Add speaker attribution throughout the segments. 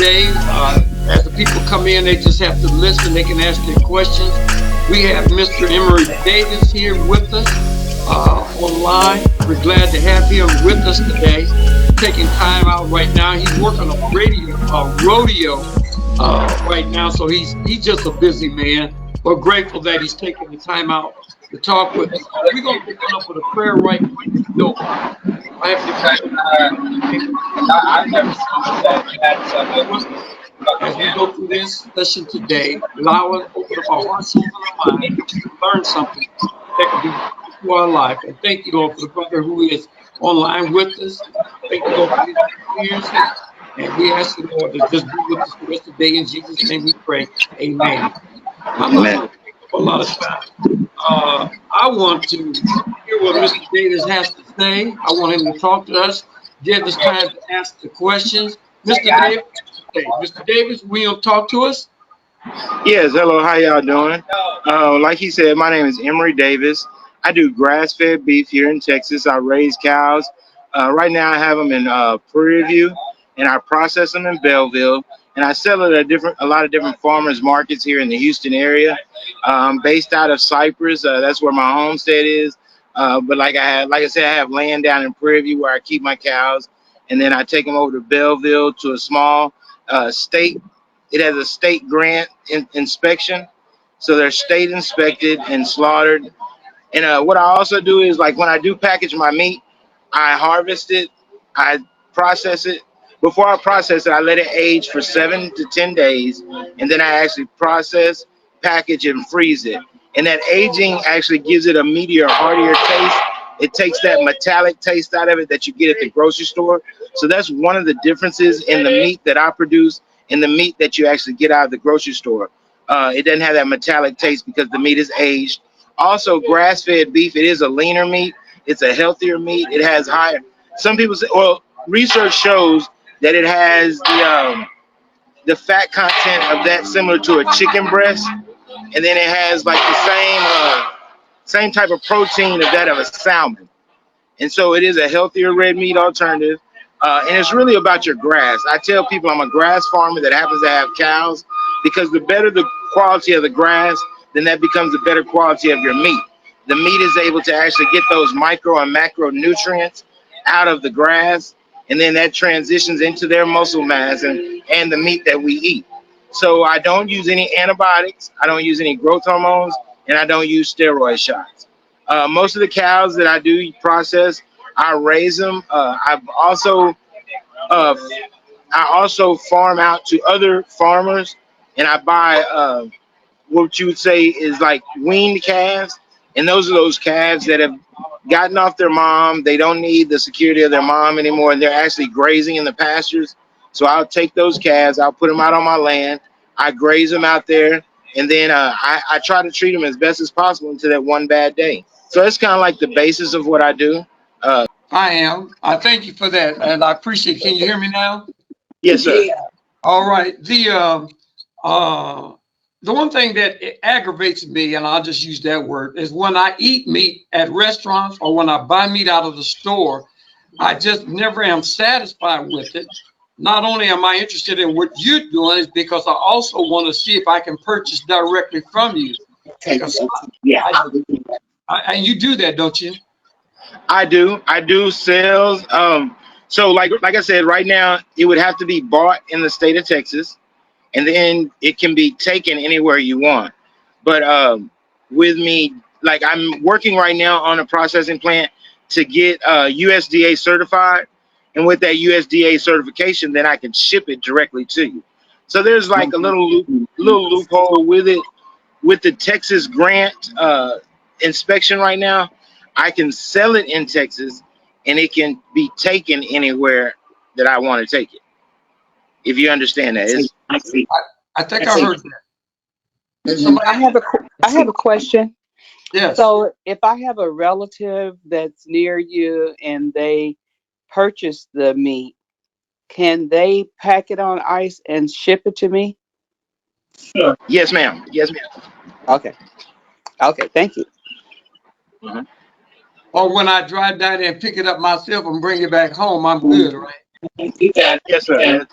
Speaker 1: today. As the people come in, they just have to listen. They can ask their questions. We have Mr. Emory Davis here with us online. We're glad to have him with us today. Taking time out right now. He's working on rodeo right now, so he's just a busy man. We're grateful that he's taking the time out to talk with us. We're going to begin up with a prayer right quick. So, I have as we go through this session today, allow us to open up our hearts, souls, and our minds to learn something that can be to our life. And thank you, Lord, for the brother who is online with us. Thank you, Lord, for his experiences. And we ask you, Lord, to just be with us the rest of the day. In Jesus' name we pray. Amen. I'm not going to take up a lot of time. I want to hear what Mr. Davis has to say. I want him to talk to us, give us time to ask the questions. Mr. Davis, will you talk to us?
Speaker 2: Yes, hello, how y'all doing? Like he said, my name is Emory Davis. I do grass-fed beef here in Texas. I raise cows. Right now I have them in Prairie View, and I process them in Belleville, and I sell it at a lot of different farmers markets here in the Houston area. I'm based out of Cypress. That's where my homestead is. But like I said, I have land down in Prairie View where I keep my cows, and then I take them over to Belleville to a small state. It has a state grant inspection, so they're state inspected and slaughtered. And what I also do is, like, when I do package my meat, I harvest it, I process it. Before I process it, I let it age for 7 to 10 days, and then I actually process, package, and freeze it. And that aging actually gives it a meatier, heartier taste. It takes that metallic taste out of it that you get at the grocery store. So that's one of the differences in the meat that I produce and the meat that you actually get out of the grocery store. It doesn't have that metallic taste because the meat is aged. Also, grass-fed beef, it is a leaner meat. It's a healthier meat. It has higher. Some people say, well, research shows that it has the fat content of that similar to a chicken breast, and then it has like the same type of protein of that of a salmon. And so it is a healthier red meat alternative. And it's really about your grass. I tell people I'm a grass farmer that happens to have cows, because the better the quality of the grass, then that becomes the better quality of your meat. The meat is able to actually get those micro and macro nutrients out of the grass, and then that transitions into their muscle mass and the meat that we eat. So I don't use any antibiotics, I don't use any growth hormones, and I don't use steroid shots. Most of the cows that I do process, I raise them. I also farm out to other farmers, and I buy what you would say is like weaned calves, and those are those calves that have gotten off their mom. They don't need the security of their mom anymore, and they're actually grazing in the pastures. So I'll take those calves, I'll put them out on my land, I graze them out there, and then I try to treat them as best as possible until that one bad day. So that's kind of like the basis of what I do.
Speaker 1: I thank you for that, and I appreciate it. Can you hear me now?
Speaker 2: Yes, sir.
Speaker 1: All right. The one thing that aggravates me, and I'll just use that word, is when I eat meat at restaurants or when I buy meat out of the store, I just never am satisfied with it. Not only am I interested in what you're doing, is because I also want to see if I can purchase directly from you. And you do that, don't you?
Speaker 2: I do sales. So like I said, right now it would have to be bought in the state of Texas, and then it can be taken anywhere you want. But with me, like, I'm working right now on a processing plant to get USDA certified, and with that USDA certification, then I can ship it directly to you. So there's like a little loophole with it. With the Texas grant inspection right now, I can sell it in Texas, and it can be taken anywhere that I want to take it. If you understand that.
Speaker 1: I think I heard that.
Speaker 3: I have a question.
Speaker 1: Yes.
Speaker 3: So if I have a relative that's near you and they purchase the meat, can they pack it on ice and ship it to me?
Speaker 2: Sure. Yes, ma'am. Yes, ma'am.
Speaker 3: Okay, thank you.
Speaker 1: Or when I drive down there and pick it up myself and bring it back home, I'm good, right?
Speaker 2: Yes, sir.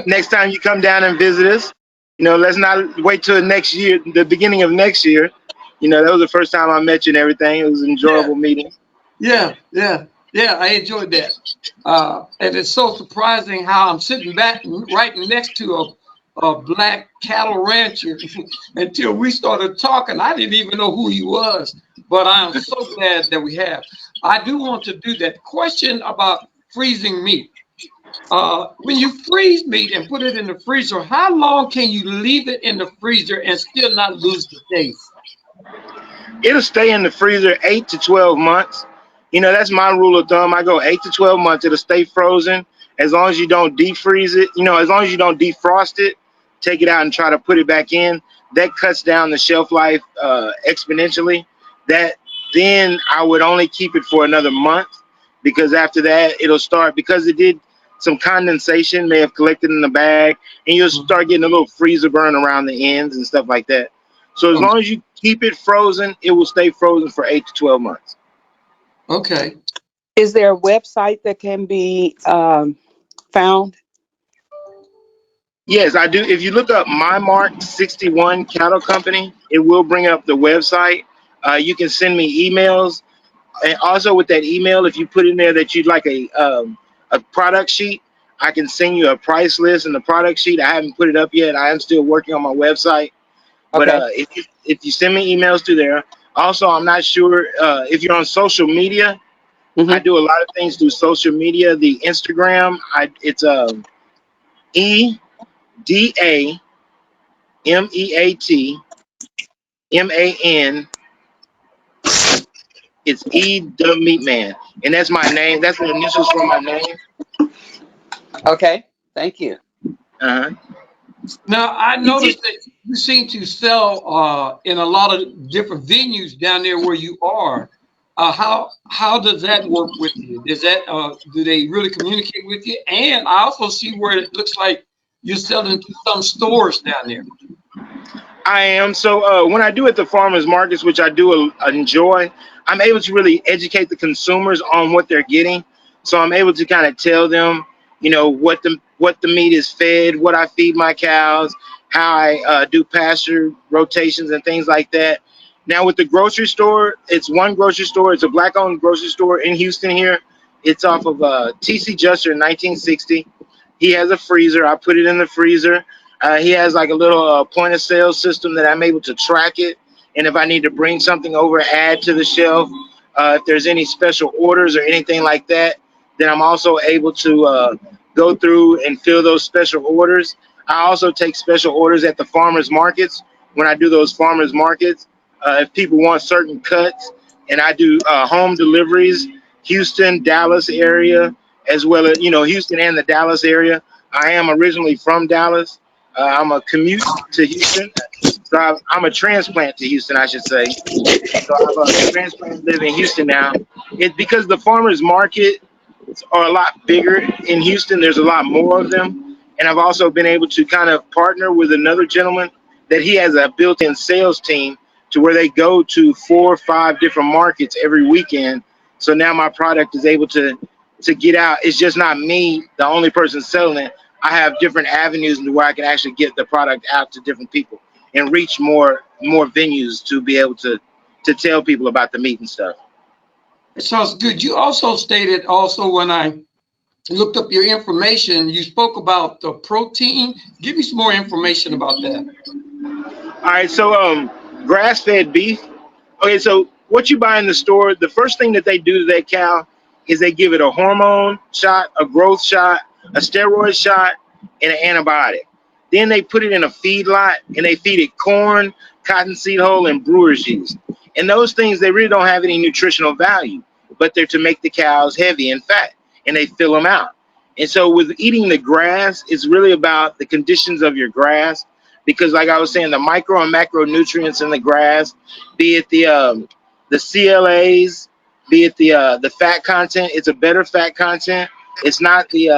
Speaker 2: Next time you come down and visit us, let's not wait till next year, the beginning of next year. That was the first time I met you and everything. It was an
Speaker 1: Yeah,
Speaker 2: enjoyable meeting.
Speaker 1: yeah. I enjoyed that. And it's so surprising how I'm sitting back right next to a black cattle rancher until we started talking. I didn't even know who he was, but I am so glad that we have. I do want to do that. Question about freezing meat. When you freeze meat and put it in the freezer, how long can you leave it in the freezer and still not lose the taste?
Speaker 2: It'll stay in the freezer 8 to 12 months. That's my rule of thumb. I go 8 to 12 months. It'll stay frozen as long as you don't defreeze it. As long as you don't defrost it, take it out and try to put it back in. That cuts down the shelf life exponentially. That then I would only keep it for another month because after that it'll start because it did some condensation may have collected in the bag and you'll start getting a little freezer burn around the ends and stuff like that. So as
Speaker 1: Um,
Speaker 2: long as you keep it frozen, it will stay frozen for 8 to 12 months.
Speaker 1: okay.
Speaker 3: Is there a website that can be found?
Speaker 2: Yes, I do. If you look up My Mark 61 Cattle Company, it will bring up the website. You can send me emails, and also with that email, if you put in there that you'd like a product sheet, I can send you a price list and the product sheet. I haven't put it up yet. I am still working on my website, but
Speaker 3: Okay.
Speaker 2: if you send me emails to there, also I'm not sure if you're on social media. I
Speaker 3: Hmm.
Speaker 2: do a lot of things through social media. The Instagram, it's EDAMEATMAN. It's the Meat Man, and that's my name. That's the initials for my name.
Speaker 3: Okay. Thank you.
Speaker 2: Uh-huh.
Speaker 1: Now I noticed that you seem to sell in a lot of different venues down there where you are. How does that work with you? Does that do they really communicate with you? And I also see where it looks like you're selling to some stores down there.
Speaker 2: I am. So when I do at the farmers markets, which I do enjoy, I'm able to really educate the consumers on what they're getting. So I'm able to kind of tell them, what the meat is fed, what I feed my cows, how I do pasture rotations and things like that. Now with the grocery store, it's one grocery store. It's a black-owned grocery store in Houston here. It's off of TC Juster in 1960. He has a freezer. I put it in the freezer. He has like a little point of sale system that I'm able to track it. And if I need to bring something over, add to the shelf, if there's any special orders or anything like that, then I'm also able to go through and fill those special orders. I also take special orders at the farmers markets when I do those farmers markets. If people want certain cuts, and I do home deliveries, Houston, Dallas area, as well as Houston and the Dallas area. I am originally from Dallas. I'm a commute to Houston, so I'm a transplant to Houston, I should say. So I've transplanted, live in Houston now. It's because the farmers market are a lot bigger in Houston. There's a lot more of them, and I've also been able to kind of partner with another gentleman that he has a built-in sales team to where they go to 4 or 5 different markets every weekend. So now my product is able to get out. It's just not me, the only person selling it. I have different avenues where I can actually get the product out to different people and reach more venues to be able to tell people about the meat and stuff.
Speaker 1: It sounds good. You also stated also when I looked up your information, you spoke about the protein. Give me some more information about that.
Speaker 2: All right, so grass-fed beef. Okay, so what you buy in the store, the first thing that they do to that cow is they give it a hormone shot, a growth shot, a steroid shot, and an antibiotic. Then they put it in a feed lot and they feed it corn, cottonseed hull, and brewer's yeast. And those things, they really don't have any nutritional value, but they're to make the cows heavy and fat, and they fill them out. And so with eating the grass, it's really about the conditions of your grass, because like I was saying, the micro and macronutrients in the grass, be it the CLAs, be it the fat content, it's a better fat content. It's not the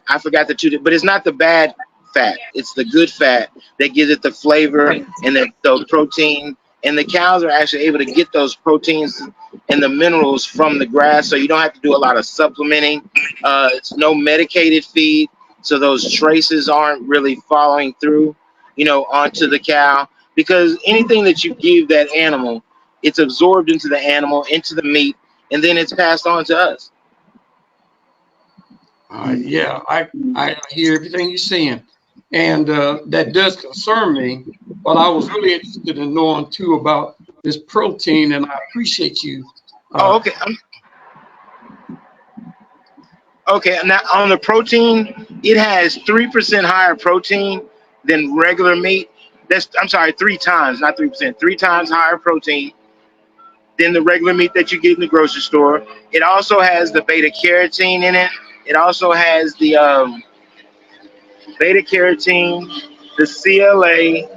Speaker 2: I forgot the two, but it's not the bad fat. It's the good fat that gives it the flavor and the protein and the cows are actually able to get those proteins and the minerals from the grass, so you don't have to do a lot of supplementing. It's no medicated feed, so those traces aren't really following through, onto the cow, because anything that you give that animal, it's absorbed into the animal, into the meat, and then it's passed on to us.
Speaker 1: Yeah, I hear everything you're saying, and that does concern me. But I was really interested in knowing too about this protein, and I appreciate you.
Speaker 2: Oh,
Speaker 1: Uh,
Speaker 2: okay. Okay, now on the protein, it has 3% higher protein than regular meat. I'm sorry, three times, not 3%, three times higher protein than the regular meat that you get in the grocery store. It also has the beta carotene in it. It also has the beta carotene, the CLA,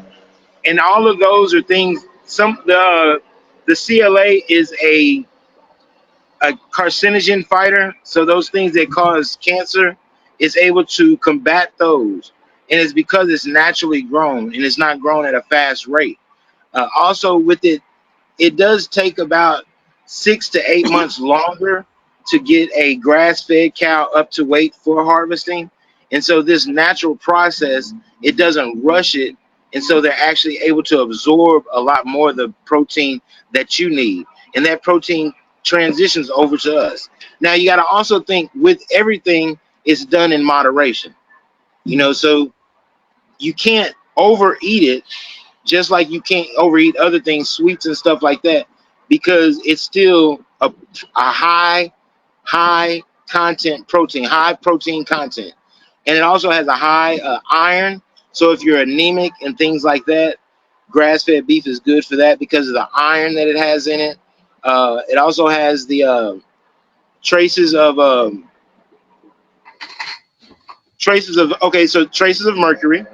Speaker 2: and all of those are things. The CLA is a carcinogen fighter. So those things that cause cancer is able to combat those. And it's because it's naturally grown and it's not grown at a fast rate. Also, with it, it does take about 6 to 8 months longer to get a grass-fed cow up to weight for harvesting. And so this natural process, it doesn't rush it. And so they're actually able to absorb a lot more of the protein that you need. And that protein transitions over to us. Now you got to also think with everything, it's done in moderation. So you can't overeat it, just like you can't overeat other things, sweets and stuff like that, because it's still a high content protein, high protein content, and it also has a high iron. So if you're anemic and things like that, grass-fed beef is good for that because of the iron that it has in it. It also has the traces of traces of mercury,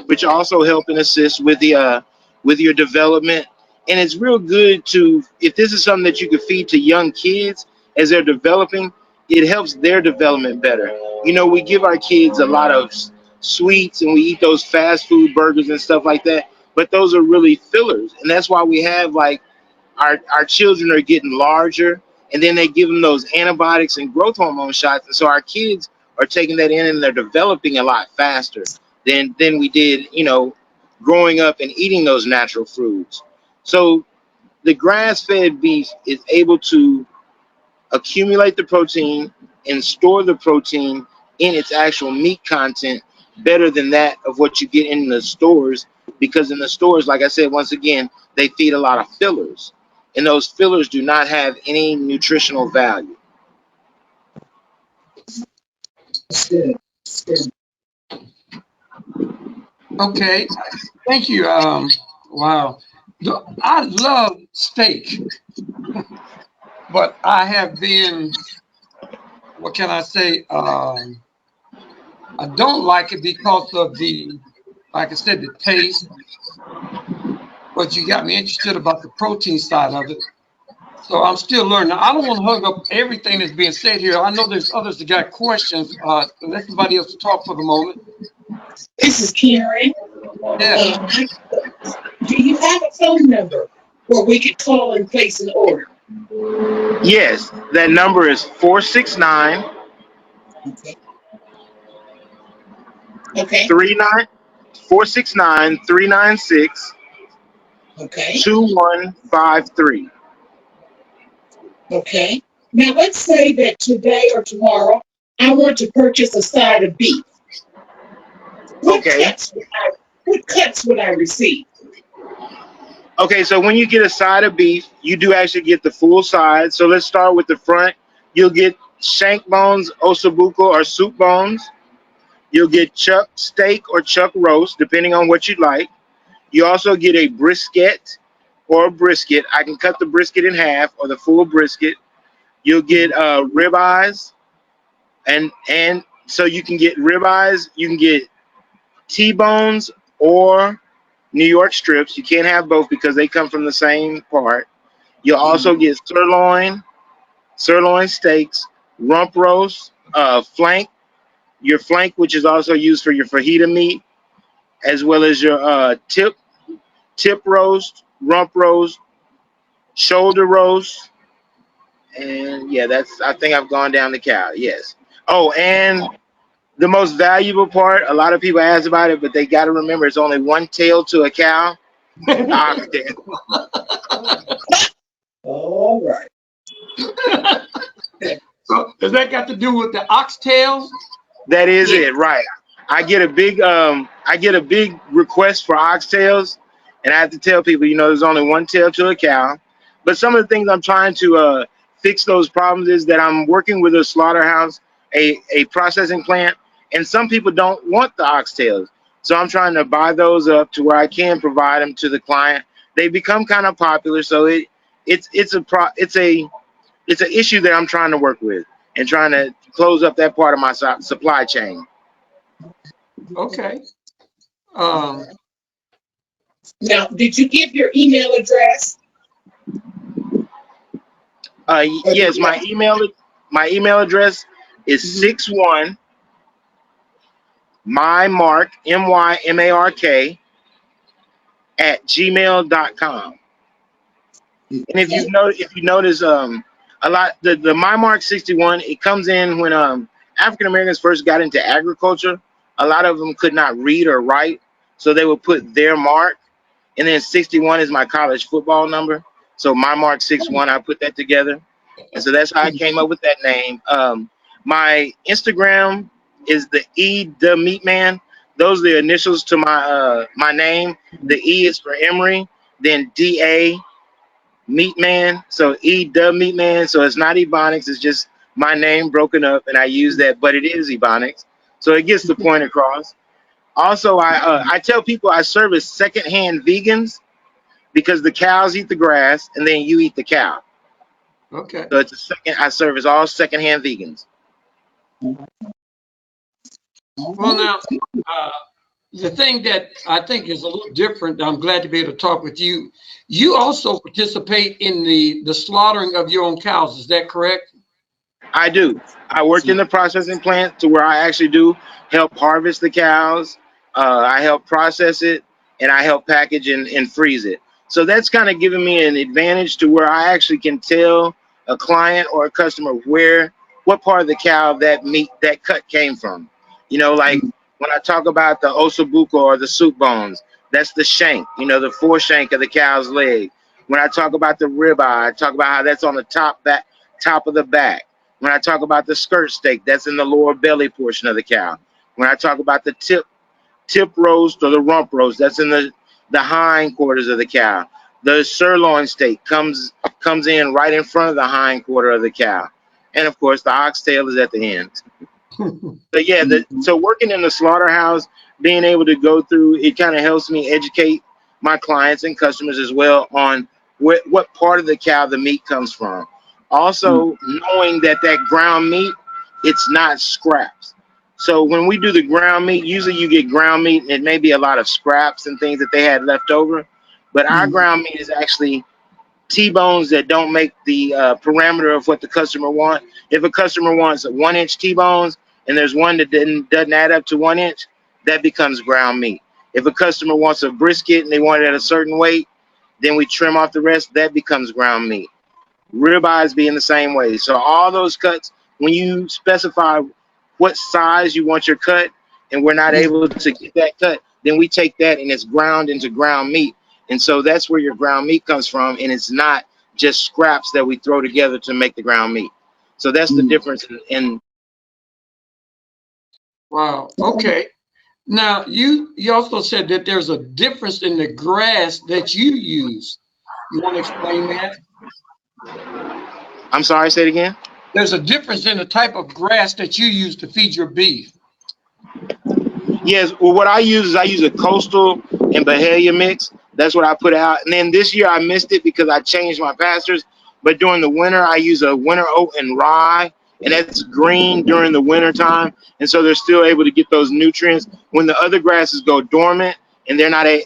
Speaker 2: which also help and assist with your development. And it's real good to, if this is something that you could feed to young kids as they're developing, it helps their development better. We give our kids a lot of sweets and we eat those fast food burgers and stuff like that, but those are really fillers, and that's why we have like our children are getting larger, and then they give them those antibiotics and growth hormone shots, and so our kids are taking that in and they're developing a lot faster than we did, growing up and eating those natural foods. So the grass-fed beef is able to accumulate the protein and store the protein in its actual meat content better than that of what you get in the stores, because in the stores, like I said, once again, they feed a lot of fillers, and those fillers do not have any nutritional value.
Speaker 1: okay, thank you. Wow, I love steak, but I have been. What can I say? I don't like it because of like I said, the taste. But you got me interested about the protein side of it. So I'm still learning. I don't want to hug up everything that's being said here. I know there's others that got questions. Let somebody else talk for the moment.
Speaker 4: This is Karen.
Speaker 1: Yes.
Speaker 4: Do you have a phone number where we could call and place an order?
Speaker 2: Yes, that number is 469
Speaker 4: Okay. Okay.
Speaker 2: 39 469 396
Speaker 4: Okay.
Speaker 2: 2153.
Speaker 4: Okay. Now let's say that today or tomorrow I want to purchase a side of beef.
Speaker 2: Okay.
Speaker 4: What cuts would I receive?
Speaker 2: Okay, so when you get a side of beef, you do actually get the full side. So let's start with the front. You'll get shank bones, ossobuco, or soup bones. You'll get chuck steak or chuck roast, depending on what you like. You also get a brisket or a brisket. I can cut the brisket in half or the full brisket. You'll get ribeyes, and so you can get ribeyes. You can get T-bones or New York strips. You can't have both because they come from the same part. You'll also get sirloin steaks, rump roast, flank, your flank, which is also used for your fajita meat, as well as your tip, tip roast, rump roast, shoulder roast, and yeah, that's, I think I've gone down the cow. Yes. Oh, and the most valuable part, a lot of people ask about it, but they got to remember it's only one tail to a cow, the oxtail.
Speaker 4: All right.
Speaker 1: So does that got to do with the oxtails?
Speaker 2: That is
Speaker 4: Yeah.
Speaker 2: it, right? I get a big request for oxtails, and I have to tell people, there's only one tail to a cow. But some of the things I'm trying to fix those problems is that I'm working with a slaughterhouse, a processing plant, and some people don't want the oxtails. So I'm trying to buy those up to where I can provide them to the client. They become kind of popular, so it's an issue that I'm trying to work with and trying to close up that part of my supply chain.
Speaker 1: Okay. Um,
Speaker 4: Now, did you give your email address? Or did
Speaker 2: Yes,
Speaker 4: you have
Speaker 2: my email address is
Speaker 4: Mhm.
Speaker 2: 61 mymark mymark at gmail.com. And
Speaker 4: Okay.
Speaker 2: if you notice, a lot the mymark 61, it comes in when African Americans first got into agriculture. A lot of them could not read or write, so they would put their mark. And then 61 is my college football number. So my mark 61, I put that together. And so that's how I came up with that name. My Instagram is the the Meat Man. Those are the initials to my name. The E is for Emory, then DA Meat Man. So the Meat Man. So it's not Ebonics. It's just my name broken up, and I use that, but it is Ebonics. So it gets the point across. Also, I tell people I service secondhand vegans because the cows eat the grass and then you eat the cow.
Speaker 1: okay.
Speaker 2: So it's a second. I service all secondhand vegans.
Speaker 1: Well,
Speaker 4: All
Speaker 1: now, uh, the thing that I think is a little different, I'm glad to be able to talk with you. You also participate in the slaughtering of your own cows. Is that correct?
Speaker 2: I do. I work in the processing plant to where I actually do help harvest the cows. I help process it, and I help package and freeze it. So that's kind of giving me an advantage to where I actually can tell a client or a customer what part of the cow that meat, that cut came from. Like when I talk about the ossobuco or the soup bones, that's the shank, the foreshank of the cow's leg. When I talk about the ribeye, I talk about how that's on the top of the back. When I talk about the skirt steak, that's in the lower belly portion of the cow. When I talk about the tip roast or the rump roast, that's in the hind quarters of the cow. The sirloin steak comes in right in front of the hind quarter of the cow, and of course the oxtail is at the end. But yeah, so working in the slaughterhouse, being able to go through it kind of helps me educate my clients and customers as well on what part of the cow the meat comes from. Also, knowing that ground meat, it's not scraps. So when we do the ground meat, usually you get ground meat and it may be a lot of scraps and things that they had left over. But our ground meat is actually T-bones that don't make the parameter of what the customer wants. If a customer wants 1 inch T-bones and there's one that doesn't add up to 1 inch, that becomes ground meat. If a customer wants a brisket and they want it at a certain weight, then we trim off the rest, that becomes ground meat. Ribeyes being the same way. So all those cuts, when you specify what size you want your cut, and we're not able to get that cut, then we take that and it's ground into ground meat. And so that's where your ground meat comes from, and it's not just scraps that we throw together to make the ground meat. So that's the difference in
Speaker 1: Wow. Okay. Now, you also said that there's a difference in the grass that you use. You want to explain that?
Speaker 2: I'm sorry, say it again.
Speaker 1: There's a difference in the type of grass that you use to feed your beef.
Speaker 2: Yes, well, what I use a coastal and Bahalia mix. That's what I put out. And then this year I missed it because I changed my pastures. But during the winter, I use a winter oat and rye, and that's green during the winter time. And so they're still able to get those nutrients when the other grasses go dormant, and they're not a.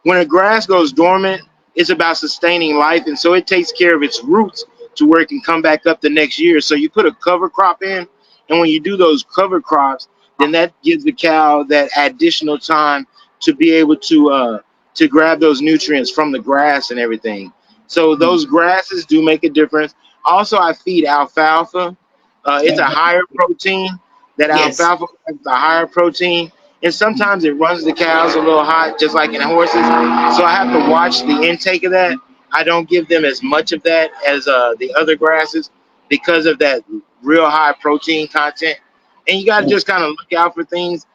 Speaker 2: When a grass goes dormant, it's about sustaining life, and so it takes care of its roots to where it can come back up the next year. So you put a cover crop in, and when you do those cover crops, then that gives the cow that additional time to be able to to grab those nutrients from the grass and everything. So those grasses do make a difference. Also, I feed alfalfa. It's a higher protein. That
Speaker 4: Yes.
Speaker 2: alfalfa is a higher protein, and sometimes it runs the cows a little hot, just like in horses. So I have to watch the intake of that. I don't give them as much of that as the other grasses because of that real high protein content. And you got to just kind of look out for things.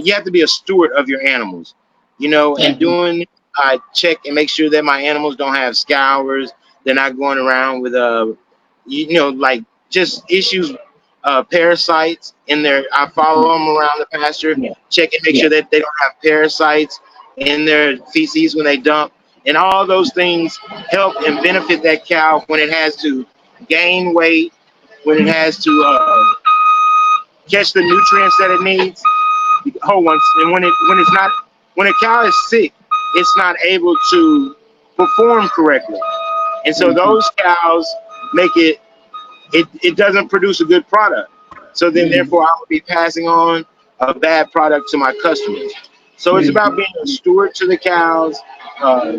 Speaker 2: You have to be a steward of your animals, and doing. I check and make sure that my animals don't have scours. They're not going around with like just issues, parasites in their. I follow them around the pasture,
Speaker 4: Yeah.
Speaker 2: check and make
Speaker 4: Yeah.
Speaker 2: sure that they don't have parasites in their feces when they dump, and all those things help and benefit that cow when it has to gain weight, when it has to catch the nutrients that it needs. Hold on, and when it's not, when a cow is sick, it's not able to perform correctly, and so those cows make it doesn't produce a good product. So then, therefore, I would be passing on a bad product to my customers. So it's about being a steward to the cows, uh,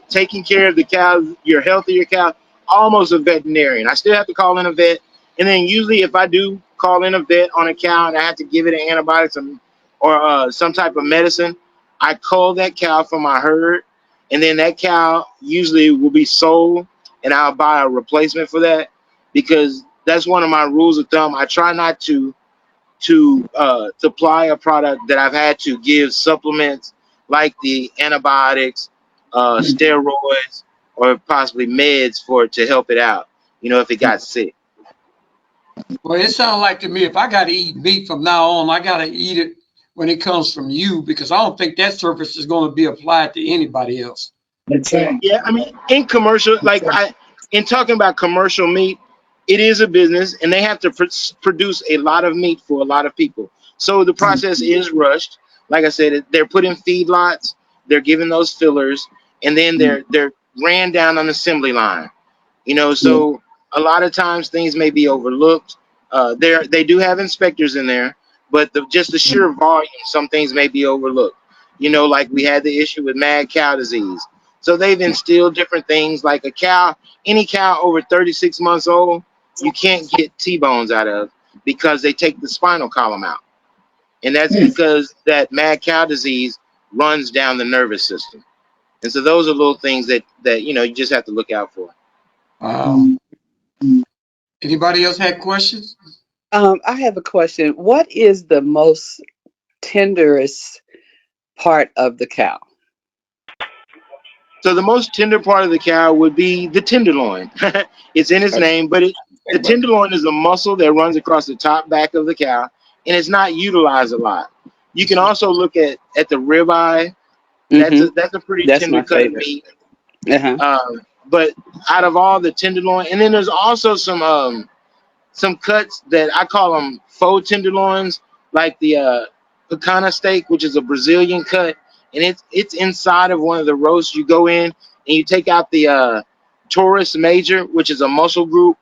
Speaker 2: taking care of the cows, your health of your cow, almost a veterinarian. I still have to call in a vet. And then usually if I do call in a vet on a cow and I have to give it an antibiotic or some type of medicine, I cull that cow from my herd. And then that cow usually will be sold and I'll buy a replacement for that because that's one of my rules of thumb. I try not to supply a product that I've had to give supplements like the antibiotics, steroids, or possibly meds for it to help it out. If it got sick.
Speaker 1: Well, it sounds like to me if I got to eat meat from now on, I got to eat it when it comes from you because I don't think that service is going to be applied to anybody else.
Speaker 4: That's right.
Speaker 2: Yeah, I mean, in commercial, in talking about commercial meat, it is a business, and they have to produce a lot of meat for a lot of people. So the process is rushed. Like I said, they're put in feedlots, they're given those fillers, and then they're ran down an assembly line.
Speaker 4: Yeah.
Speaker 2: So a lot of times things may be overlooked. They do have inspectors in there, but just the sheer volume, some things may be overlooked. Like we had the issue with mad cow disease. So they've instilled different things like any cow over 36 months old, you can't get T-bones out of because they take the spinal column out. And that's because that mad cow disease runs down the nervous system. And so those are little things that you just have to look out for.
Speaker 1: Wow. Anybody else had questions?
Speaker 3: I have a question. What is the most tenderest part of the cow?
Speaker 2: So the most tender part of the cow would be the tenderloin. It's in its name, but the tenderloin is a muscle that runs across the top back of the cow, and it's not utilized a lot. You can also look at the ribeye. That's
Speaker 3: Mm-hmm.
Speaker 2: a pretty
Speaker 3: That's
Speaker 2: tender
Speaker 3: my
Speaker 2: cut of
Speaker 3: favorite.
Speaker 2: meat.
Speaker 3: Uh-huh.
Speaker 2: But out of all the tenderloin, and then there's also some cuts that I call them faux tenderloins, like the picana steak, which is a Brazilian cut, and it's inside of one of the roasts. You go in and you take out the Taurus major, which is a muscle group,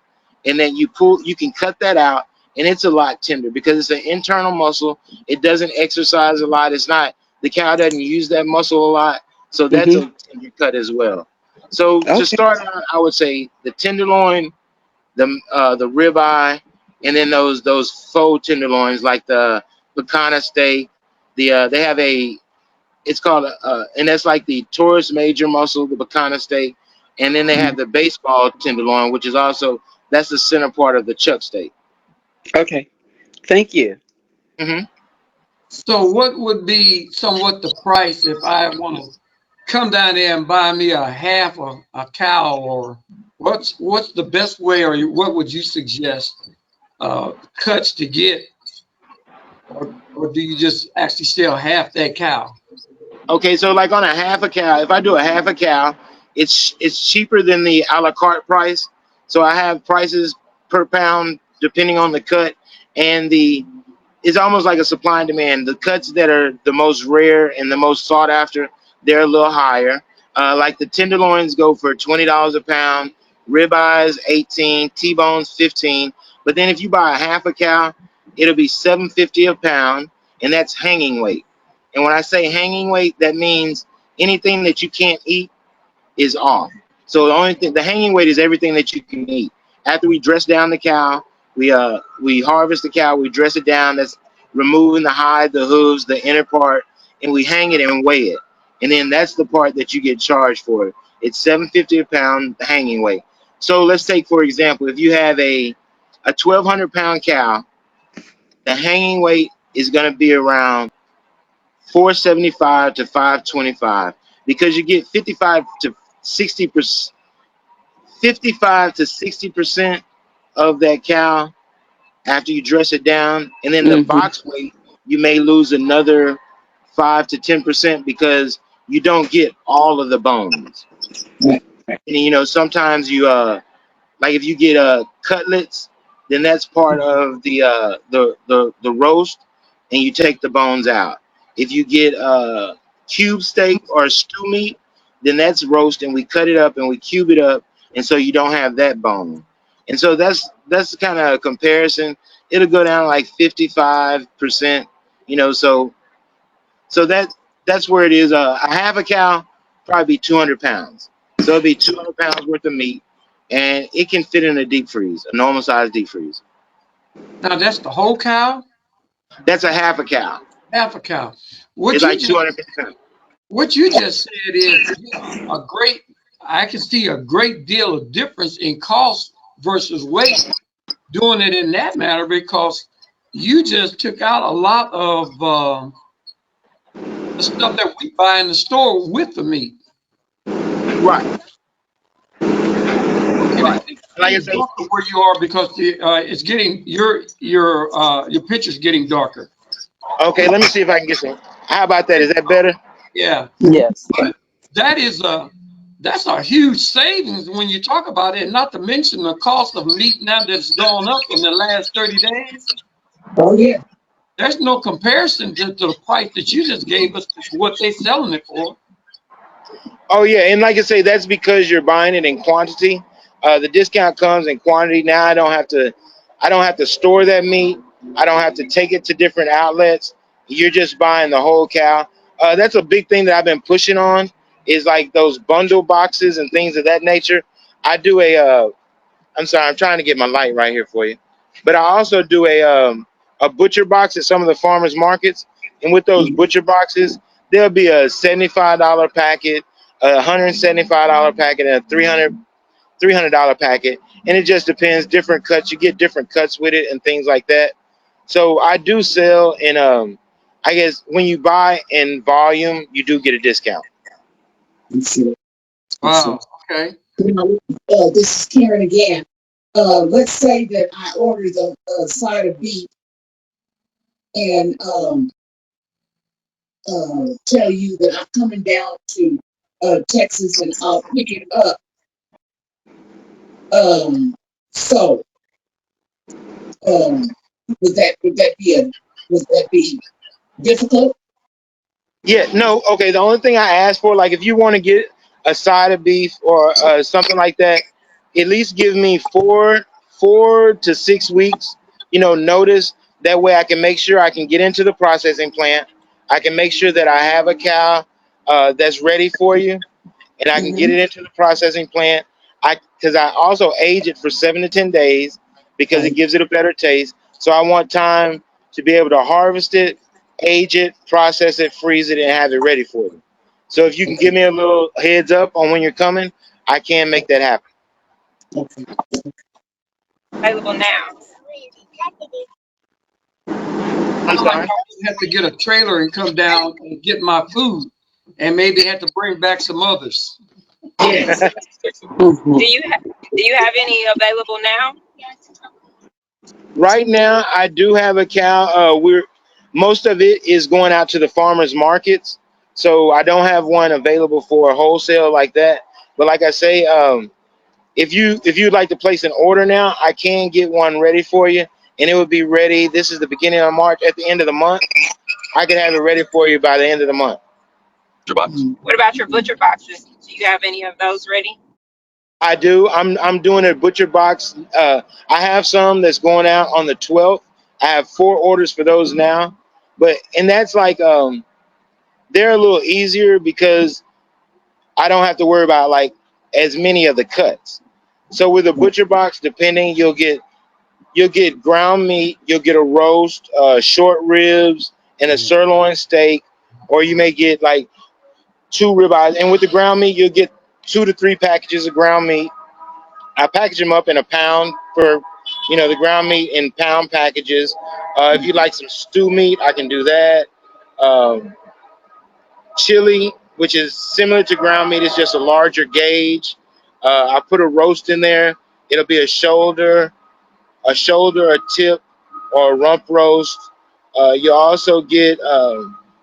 Speaker 2: and then you can cut that out, and it's a lot tender because it's an internal muscle. It doesn't exercise a lot. It's not the cow doesn't use that muscle a lot, so that's
Speaker 3: Mm-hmm.
Speaker 2: a tender cut as well. So to
Speaker 3: Okay.
Speaker 2: start out, I would say the tenderloin, the ribeye, and then those faux tenderloins like the picana steak. They have it's called and that's like the Taurus major muscle, the picana steak, and then they have the baseball tenderloin, which is also that's the center part of the chuck steak.
Speaker 3: Okay. Thank you.
Speaker 2: Hmm.
Speaker 1: So, what would be somewhat the price if I want to come down there and buy me a half a cow, or what's the best way, or what would you suggest cuts to get, or do you just actually sell half that cow?
Speaker 2: Okay, so like on a half a cow, if I do a half a cow, it's cheaper than the a la carte price. So I have prices per pound depending on the cut and the it's almost like a supply and demand. The cuts that are the most rare and the most sought after, they're a little higher. Like the tenderloins go for $20 a pound, ribeyes 18, T-bones 15. But then if you buy a half a cow, it'll be 750 a pound, and that's hanging weight. And when I say hanging weight, that means Anything that you can't eat is off. So the only thing, the hanging weight is everything that you can eat. After we dress down the cow, we harvest the cow, we dress it down. That's removing the hide, the hooves, the inner part, and we hang it and weigh it. And then that's the part that you get charged for. It's 750 a pound hanging weight. So let's take for example, if you have a 1,200 pound cow, the hanging weight is going to be around 475 to 525 because you get 60%, 55 to 60% of that cow after you dress it down, and then the
Speaker 3: Mm-hmm.
Speaker 2: box weight you may lose another 5 to 10% because you don't get all of the bones.
Speaker 4: Right, right.
Speaker 2: And sometimes you like if you get cutlets, then that's part of the roast, and you take the bones out. If you get cube steak or stew meat, then that's roast, and we cut it up and we cube it up, and so you don't have that bone. And so that's the kind of comparison. It'll go down like 55%. So that's where it is. A half a cow probably be 200 pounds. So it'd be 200 pounds worth of meat, and it can fit in a deep freeze, a normal size deep freeze.
Speaker 1: Now that's the whole cow,
Speaker 2: That's a half a cow.
Speaker 1: half a cow.
Speaker 2: It's
Speaker 1: What you
Speaker 2: like
Speaker 1: just
Speaker 2: 200 pounds.
Speaker 1: what you just said is a great. I can see a great deal of difference in cost versus weight doing it in that manner because you just took out a lot of the stuff that we buy in the store with the meat.
Speaker 2: Right,
Speaker 1: Okay, it
Speaker 2: right.
Speaker 1: seems
Speaker 2: Like I
Speaker 1: getting
Speaker 2: say,
Speaker 1: darker where you are because it's getting your picture's getting darker.
Speaker 2: okay, let me see if I can get some. How about that? Is that better?
Speaker 1: Yeah,
Speaker 3: Yes.
Speaker 1: but that is that's a huge savings when you talk about it. Not to mention the cost of meat now that's gone up in the last 30 days.
Speaker 4: Oh, yeah.
Speaker 1: There's no comparison to the price that you just gave us to what they're selling it for.
Speaker 2: Oh yeah, and like I say, that's because you're buying it in quantity. The discount comes in quantity. Now I don't have to store that meat. I don't have to take it to different outlets. You're just buying the whole cow. That's a big thing that I've been pushing on is like those bundle boxes and things of that nature. I do I'm sorry, I'm trying to get my light right here for you. But I also do a butcher box at some of the farmers markets, and with those
Speaker 4: Mhm.
Speaker 2: butcher boxes, there'll be a $75 packet, a $175 packet, and a $300 packet, and it just depends. Different cuts, you get different cuts with it, and things like that. So I do sell in I guess when you buy in volume, you do get a discount.
Speaker 4: I'm sure. I'm sure.
Speaker 1: Wow. Okay.
Speaker 4: Now, this is Karen again. Let's say that I ordered a side of beef and tell you that I'm coming down to Texas and I'll pick it up. Um, so um, would that be difficult?
Speaker 2: Yeah, no, okay. The only thing I ask for, like, if you want to get a side of beef or something like that, at least give me 4 to 6 weeks, notice. That way, I can make sure I can get into the processing plant. I can make sure that I have a cow that's ready for you, and I can get
Speaker 4: Mm-hmm.
Speaker 2: it into the processing plant. Because I also age it for 7 to 10 days because it
Speaker 4: Right.
Speaker 2: gives it a better taste. So I want time to be able to harvest it, age it, process it, freeze it, and have it ready for you. So if you can
Speaker 4: Okay.
Speaker 2: give me a little heads up on when you're coming, I can make that happen.
Speaker 4: Okay.
Speaker 5: Available now.
Speaker 2: I'm
Speaker 1: Sound like
Speaker 2: sorry.
Speaker 1: I have to get a trailer and come down and get my food, and maybe have to bring back some others.
Speaker 4: Yes.
Speaker 3: Mm-hmm.
Speaker 5: Do you have any available now?
Speaker 2: Right now, I do have a cow. We're Most of it is going out to the farmers markets, so I don't have one available for wholesale like that. But like I say, if you'd like to place an order now, I can get one ready for you, and it would be ready. This is the beginning of March. At the end of the month, I can have it ready for you by the end of the month.
Speaker 4: Mhm.
Speaker 5: What about your butcher boxes? Do you have any of those ready?
Speaker 2: I do. I'm doing a butcher box. I have some that's going out on the 12th. I have 4 orders for those now, but and that's like they're a little easier because I don't have to worry about like as many of the cuts. So with a butcher box, depending, you'll get ground meat, you'll get a roast, short ribs, and a sirloin steak, or you may get like two ribeyes. And with the ground meat, you'll get 2 to 3 packages of ground meat. I package them up in a pound for, the ground meat in pound packages. If you like some stew meat, I can do that. Um, Chili, which is similar to ground meat, it's just a larger gauge. I put a roast in there. It'll be a tip, or a rump roast. You also get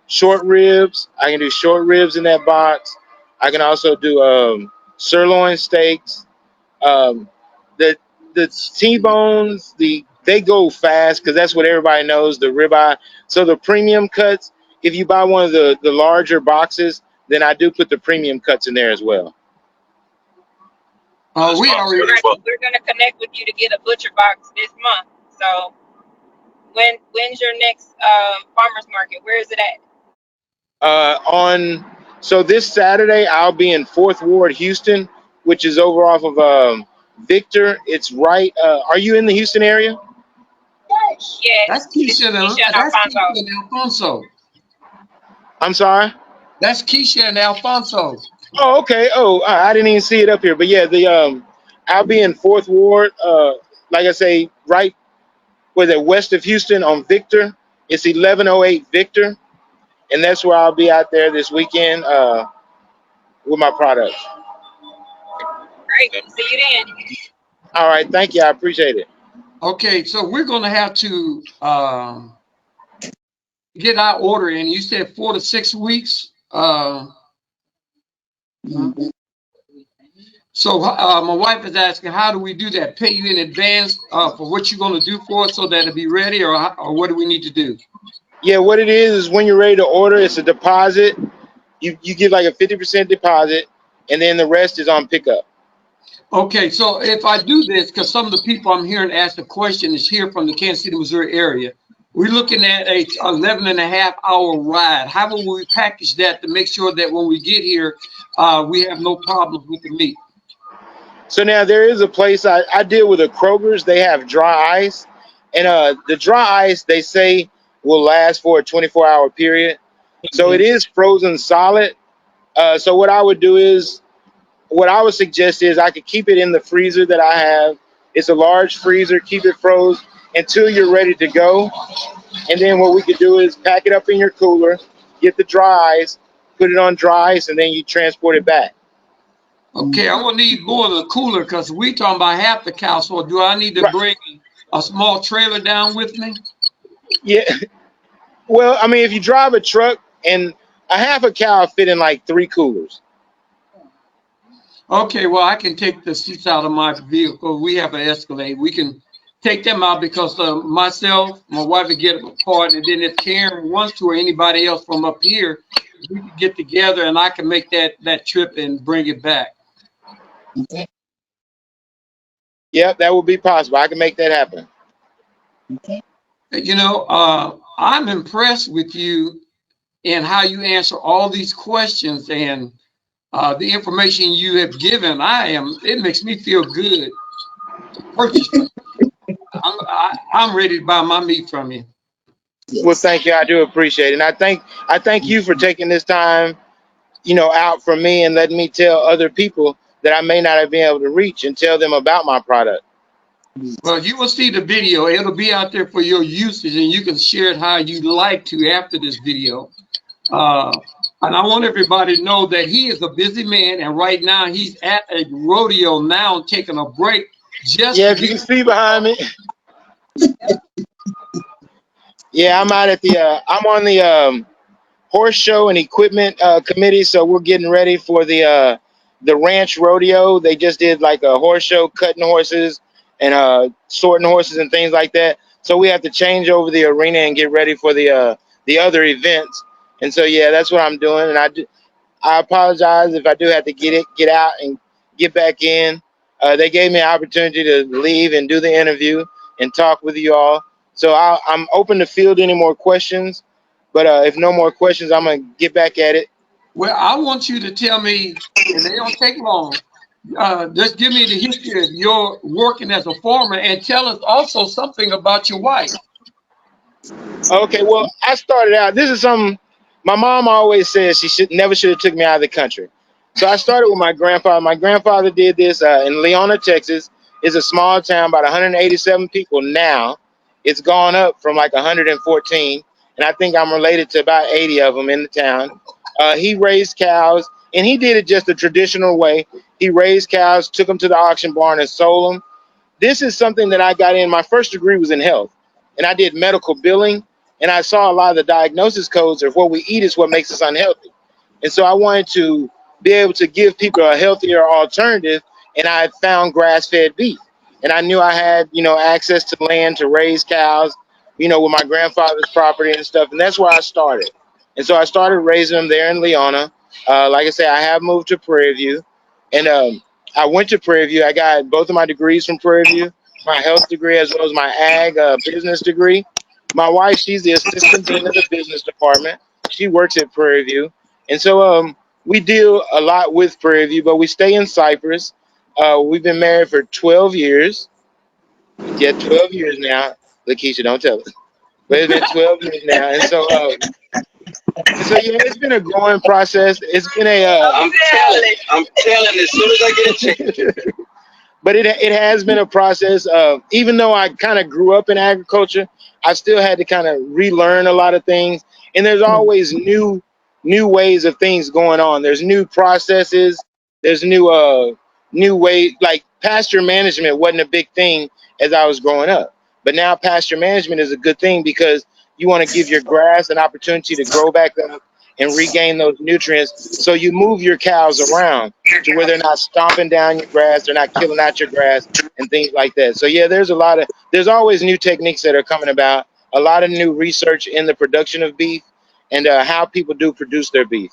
Speaker 2: short ribs. I can do short ribs in that box. I can also do sirloin steaks. Um, the the T-bones, they go fast because that's what everybody knows, the ribeye. So the premium cuts, if you buy one of the larger boxes, then I do put the premium cuts in there as well.
Speaker 1: We already.
Speaker 5: Right. We're gonna connect with you to get a butcher box this month. So when's your next farmers market? Where is it at?
Speaker 2: On So this Saturday I'll be in Fourth Ward, Houston, which is over off of Victor. It's right. Are you in the Houston area?
Speaker 5: Yes, it's Keisha and
Speaker 1: That's
Speaker 5: Alfonso.
Speaker 1: Keisha and Alfonso.
Speaker 2: I'm sorry.
Speaker 1: That's Keisha and Alfonso.
Speaker 2: Oh, okay. Oh, I didn't even see it up here. But yeah, the I'll be in Fourth Ward. Like I say, right where the west of Houston on Victor. It's 1108 Victor, and that's where I'll be out there this weekend with my products.
Speaker 5: Great. See you then.
Speaker 2: All right. Thank you. I appreciate it.
Speaker 1: Okay, so we're going to have to get our order in. You said 4 to 6 weeks. So my wife is asking, how do we do that? Pay you in advance for what you're going to do for us so that it'll be ready, or what do we need to do?
Speaker 2: Yeah, what it is when you're ready to order, it's a deposit. You give like a 50% deposit, and then the rest is on pickup.
Speaker 1: Okay, so if I do this, because some of the people I'm hearing ask the question is here from the Kansas City, Missouri area. We're looking at a 11 and a half hour ride. How will we package that to make sure that when we get here, we have no problems with the meat?
Speaker 2: So now there is a place I deal with, a Kroger's. They have dry ice, and the dry ice they say will last for a 24-hour period. So it is frozen solid. So what I would suggest is I could keep it in the freezer that I have. It's a large freezer. Keep it frozen until you're ready to go. And then what we could do is pack it up in your cooler, get the dry ice, put it on dry ice, and then you transport it back.
Speaker 1: Okay, I will need more of the cooler because we talking about half the cow. So do I need to
Speaker 2: Right.
Speaker 1: bring a small trailer down with me?
Speaker 2: Yeah. Well, I mean, if you drive a truck, and a half a cow fit in like 3 coolers.
Speaker 1: Okay, well, I can take the seats out of my vehicle. We have an Escalade. We can take them out because myself, my wife would get a part, and then if Karen wants to or anybody else from up here, we can get together and I can make that trip and bring it back.
Speaker 4: Okay.
Speaker 2: Yep, that would be possible. I can make that happen.
Speaker 4: Okay.
Speaker 1: I'm impressed with you and how you answer all these questions and the information you have given. It makes me feel good to purchase from you. I'm ready to buy my meat from you.
Speaker 2: Well,
Speaker 4: Yes.
Speaker 2: thank you. I do appreciate it. And I thank you for taking this time, out for me and letting me tell other people that I may not have been able to reach and tell them about my product.
Speaker 1: Well, you will see the video. It'll be out there for your usage, and you can share it how you like to after this video. Uh, and I want everybody to know that he is a busy man, and right now he's at a rodeo now, taking a break just
Speaker 2: Yeah,
Speaker 1: to
Speaker 2: if you
Speaker 1: get.
Speaker 2: can see behind me. Yeah, I'm on the horse show and equipment committee, so we're getting ready for the ranch rodeo. They just did like a horse show, cutting horses and sorting horses and things like that. So we have to change over the arena and get ready for the other events. And so yeah, that's what I'm doing. And I apologize if I do have to get out and get back in. They gave me an opportunity to leave and do the interview and talk with you all. So I'm open to field any more questions. But if no more questions, I'm gonna get back at it.
Speaker 1: Well, I want you to tell me, and they don't take long. Just give me the history of your working as a farmer, and tell us also something about your wife.
Speaker 2: Okay, well, I started out. This is something my mom always says she should have took me out of the country. So I started with my grandfather. My grandfather did this in Leona, Texas. It's a small town, about 187 people now. It's gone up from like 114, and I think I'm related to about 80 of them in the town. He raised cows, and he did it just the traditional way. He raised cows, took them to the auction barn, and sold them. This is something that I got in. My first degree was in health, and I did medical billing, and I saw a lot of the diagnosis codes of what we eat is what makes us unhealthy. And so I wanted to be able to give people a healthier alternative, and I found grass-fed beef. And I knew I had, access to land to raise cows, with my grandfather's property and stuff, and that's where I started. And so I started raising them there in Leona. Like I said, I have moved to Prairie View, and I went to Prairie View. I got both of my degrees from Prairie View, my health degree as well as my ag business degree. My wife, she's the assistant dean of the business department. She works at Prairie View, and so we deal a lot with Prairie View, but we stay in Cypress. We've been married for 12 years. Yeah, 12 years now. Lakeisha, don't tell us. But it's been 12 years now, and so yeah, it's been a growing process. It's been a I'm telling. As soon as I get a chance. But it has been a process. Even though I kind of grew up in agriculture, I still had to kind of relearn a lot of things. And there's always new ways of things going on. There's new processes. There's new way. Like pasture management wasn't a big thing as I was growing up, but now pasture management is a good thing because you want to give your grass an opportunity to grow back up and regain those nutrients. So you move your cows around to where they're not stomping down your grass, they're not killing out your grass and things like that. So yeah, there's always new techniques that are coming about, a lot of new research in the production of beef and how people do produce their beef.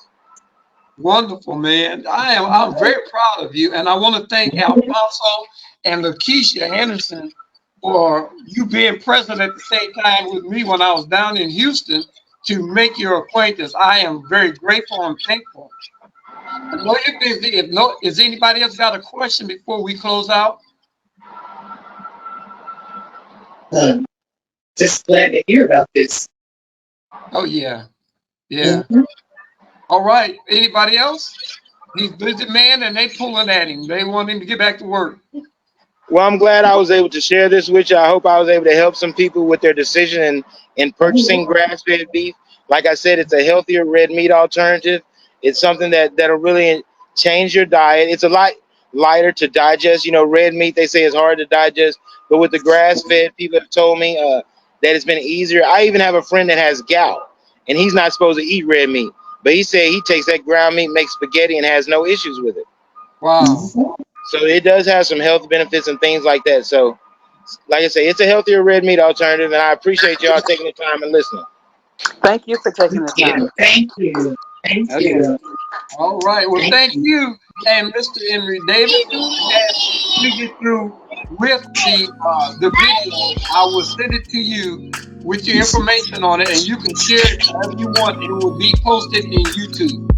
Speaker 1: Wonderful, man. I'm very proud of you, and I want to thank Alfonso and Lakeisha Anderson for you being present at the same time with me when I was down in Houston to make your acquaintance. I am very grateful and thankful. I know you're busy. If no, is anybody else got a question before we close out?
Speaker 4: Uh, just glad to hear about this.
Speaker 1: Oh yeah, yeah.
Speaker 4: Mhm.
Speaker 1: All right. Anybody else? He's busy man, and they pulling at him. They want him to get back to work.
Speaker 2: Well, I'm glad I was able to share this with you. I hope I was able to help some people with their decision in purchasing grass-fed beef. Like I said, it's a healthier red meat alternative. It's something that'll really change your diet. It's a lot lighter to digest. Red meat they say is hard to digest, but with the grass-fed, people have told me that it's been easier. I even have a friend that has gout, and he's not supposed to eat red meat, but he said he takes that ground meat, makes spaghetti, and has no issues with it.
Speaker 1: Wow.
Speaker 2: So it does have some health benefits and things like that. So, like I say, it's a healthier red meat alternative, and I appreciate y'all taking the time and listening.
Speaker 3: Thank you for taking the time.
Speaker 4: Thank you. Thank
Speaker 3: Okay.
Speaker 4: you.
Speaker 1: All right. Well,
Speaker 4: Thank
Speaker 1: thank
Speaker 4: you.
Speaker 1: you. And Mr. Emory Davis, as we get through with the video, I will send it to you with your information on it, and you can share it however you want. It will be posted in YouTube.